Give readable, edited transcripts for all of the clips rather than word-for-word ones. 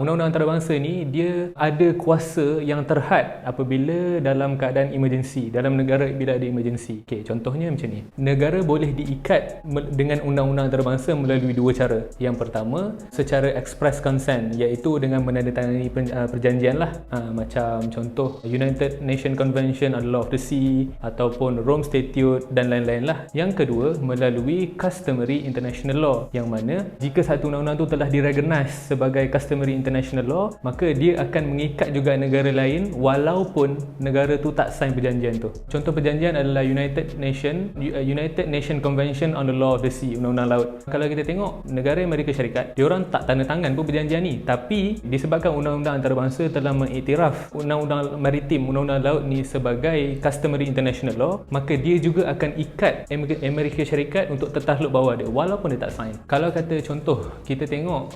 Undang-undang antarabangsa ni dia ada kuasa yang terhad apabila dalam keadaan emergency, dalam negara bila ada emergency. Okey, contohnya macam ni. Negara boleh diikat dengan undang-undang antarabangsa melalui dua cara. Yang pertama, secara express consent, iaitu dengan menandatangani perjanjian lah. Macam contoh United Nation Convention on the Law of the Sea ataupun Rome Statute dan lain-lain lah. Yang kedua, melalui customary international law, yang mana jika satu undang-undang tu telah direcognize sebagai customary international law, maka dia akan mengikat juga negara lain walaupun negara tu tak sign perjanjian tu. Contoh perjanjian adalah United Nation Convention on the Law of the Sea, undang-undang laut. Kalau kita tengok negara Amerika Syarikat, diorang tak tanda tangan pun perjanjian ni, tapi disebabkan undang-undang antarabangsa telah mengiktiraf undang-undang maritim, undang-undang laut ni sebagai customary international law, maka dia juga akan ikat Amerika Syarikat untuk tertakluk bawah dia walaupun dia tak sign. Kalau kata contoh kita tengok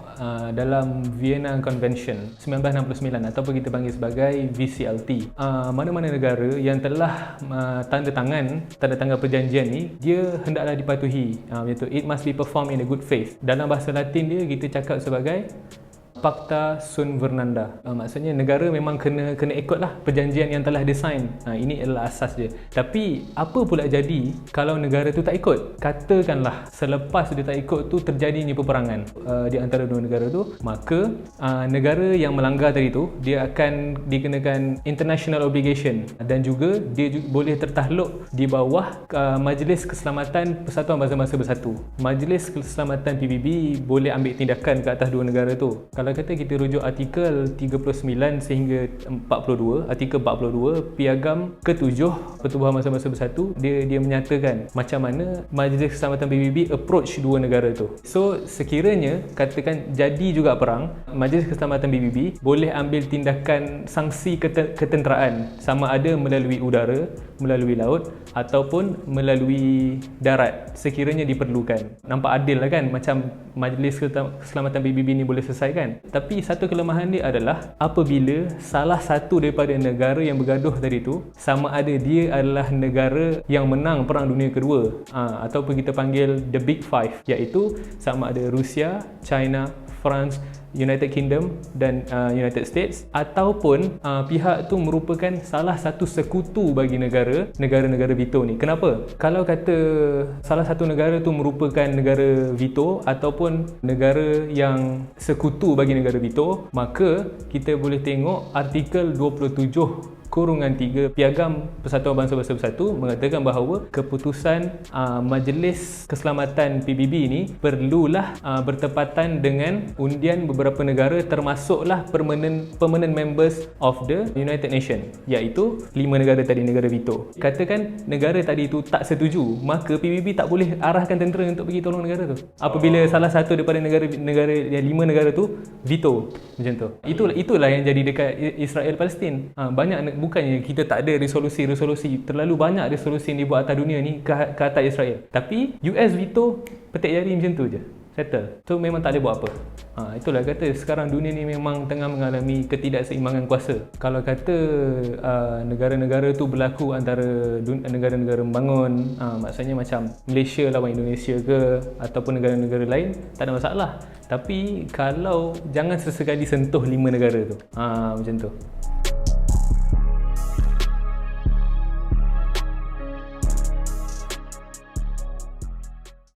dalam Vienna Convention 1969 ataupun kita panggil sebagai VCLT, mana-mana negara yang telah tanda tangan perjanjian ni, dia hendaklah dipatuhi, iaitu it must be performed in a good faith. Dalam bahasa Latin dia kita cakap sebagai Pacta sunt Fernanda. Maksudnya negara memang kena ikutlah perjanjian yang telah disign. Ini adalah asas dia. Tapi apa pula jadi kalau negara tu tak ikut? Katakanlah selepas dia tak ikut tu terjadinya peperangan di antara dua negara tu, maka negara yang melanggar tadi tu dia akan dikenakan international obligation dan juga dia boleh tertakluk di bawah Majlis Keselamatan Persatuan Bangsa-Bangsa Bersatu. Majlis Keselamatan PBB boleh ambil tindakan ke atas dua negara tu. Kalau kata kita rujuk artikel 39 sehingga 42, artikel 42 Piagam ke-7 Pertubuhan Bangsa-Bangsa Bersatu, dia menyatakan macam mana Majlis Keselamatan PBB approach dua negara tu. So sekiranya katakan jadi juga perang, Majlis Keselamatan PBB boleh ambil tindakan sanksi ketenteraan, sama ada melalui udara, melalui laut ataupun melalui darat sekiranya diperlukan. Nampak adil lah kan, macam Majlis Keselamatan PBB ni boleh selesaikan. Tapi satu kelemahan dia adalah apabila salah satu daripada negara yang bergaduh tadi tu, sama ada dia adalah negara yang menang Perang Dunia Kedua, ataupun kita panggil the Big Five, iaitu sama ada Rusia, China, France, United Kingdom dan United States, ataupun pihak tu merupakan salah satu sekutu bagi negara-negara veto ni. Kenapa? Kalau kata salah satu negara tu merupakan negara veto ataupun negara yang sekutu bagi negara veto, maka kita boleh tengok artikel 27/3 Piagam Persatuan Bangsa-Bangsa Bersatu mengatakan bahawa keputusan Majlis Keselamatan PBB ni perlulah bertepatan dengan undian beberapa negara, termasuklah permanent members of the United Nation, iaitu 5 negara tadi, negara veto. Katakan negara tadi tu tak setuju, maka PBB tak boleh arahkan tentera untuk pergi tolong negara tu apabila salah satu daripada negara yang 5 negara tu veto. Macam tu. Itulah yang jadi dekat Israel Palestin. Bukannya kita tak ada resolusi, terlalu banyak resolusi yang dibuat atas dunia ni ke atas Israel, tapi US veto, petik jari macam tu je, settle. So memang tak boleh buat apa. Itulah kata sekarang dunia ni memang tengah mengalami ketidakseimbangan kuasa. Kalau kata negara-negara tu berlaku antara negara-negara membangun, maksudnya macam Malaysia lawan Indonesia ke ataupun negara-negara lain, tak ada masalah. Tapi kalau jangan sesekali sentuh 5 negara tu, macam tu.